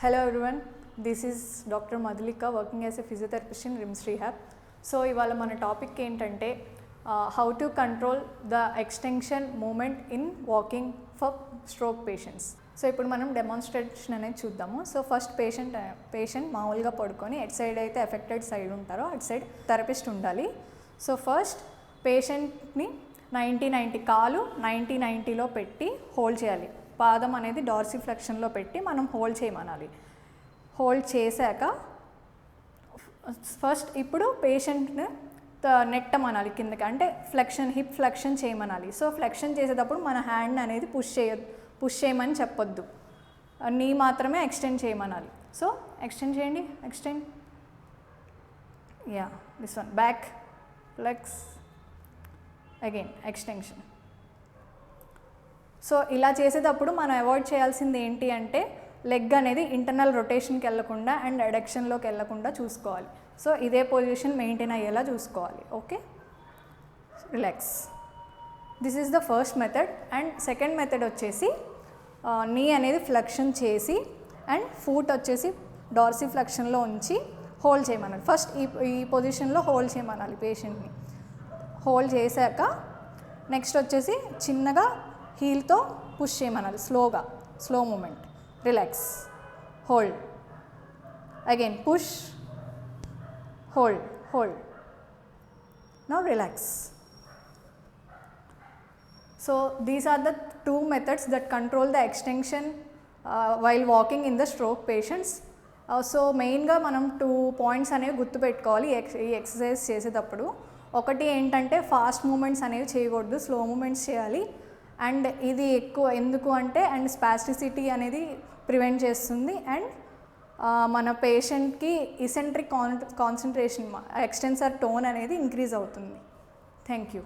Hello everyone, this is Dr. Madhulika working as a physiotherapist in RIMS Rehab. So ఇవాళ మన topic ఏంటంటే how to control the extension movement in walking for stroke patients. So ఇప్పుడు మనం demonstration అనేది చూద్దాము. So first patient మామూలుగా పడుకొని at side అయితే ఎఫెక్టెడ్ సైడ్ ఉంటారో అటు సైడ్ థెరపిస్ట్ ఉండాలి. సో ఫస్ట్ పేషెంట్ని 90 కాలు 90లో పెట్టి హోల్డ్ చేయాలి. పాదం అనేది డార్సిఫ్లెక్షన్లో పెట్టి మనం హోల్డ్ చేయమనాలి. హోల్డ్ చేశాక ఫస్ట్ ఇప్పుడు పేషెంట్ని నెట్టమనాలి కిందకి, అంటే హిప్ ఫ్లెక్షన్ చేయమనాలి. సో ఫ్లెక్షన్ చేసేటప్పుడు మన హ్యాండ్ అనేది పుష్ చేయమని చెప్పొద్దు, నీ మాత్రమే ఎక్స్టెండ్ చేయమనాలి. సో ఎక్స్టెండ్ చేయండి, extend, yeah this one, back flex, again extension. So ఇలా చేసేటప్పుడు మనం అవాయిడ్ చేయాల్సింది ఏంటి అంటే లెగ్ అనేది ఇంటర్నల్ రొటేషన్కి వెళ్ళకుండా అండ్ అడక్షన్లోకి వెళ్ళకుండా చూసుకోవాలి. సో ఇదే పొజిషన్ మెయింటైన్ అయ్యేలా చూసుకోవాలి. Okay, relax. This is the first method. And second method వచ్చేసి నీ అనేది ఫ్లెక్షన్ చేసి అండ్ ఫూట్ వచ్చేసి డార్సిఫ్లెక్షన్లో ఉంచి హోల్డ్ చేయమనాలి. ఫస్ట్ ఈ పొజిషన్లో హోల్డ్ చేయమనాలి పేషెంట్ని. హోల్డ్ చేశాక నెక్స్ట్ వచ్చేసి చిన్నగా హీల్తో పుష్ చేయమనాలి, slow movement. Relax, hold, again push, hold, now relax. So these are the two methods that control the extension while walking in the stroke patients. So మెయిన్గా మనం 2 పాయింట్స్ అనేవి గుర్తుపెట్టుకోవాలి ఈ ఎక్సర్సైజ్ చేసేటప్పుడు. ఒకటి ఏంటంటే ఫాస్ట్ మూమెంట్స్ అనేవి చేయకూడదు, స్లో మూమెంట్స్ చేయాలి. అండ్ ఇది ఎక్కువ ఎందుకు అంటే అండ్ స్పాస్టిసిటీ అనేది ప్రివెంట్ చేస్తుంది. అండ్ మన పేషెంట్కి ఇసెంట్రిక్ కాన్సన్ట్రేషన్, ఎక్స్టెన్సర్ టోన్ అనేది ఇంక్రీజ్ అవుతుంది. Thank you.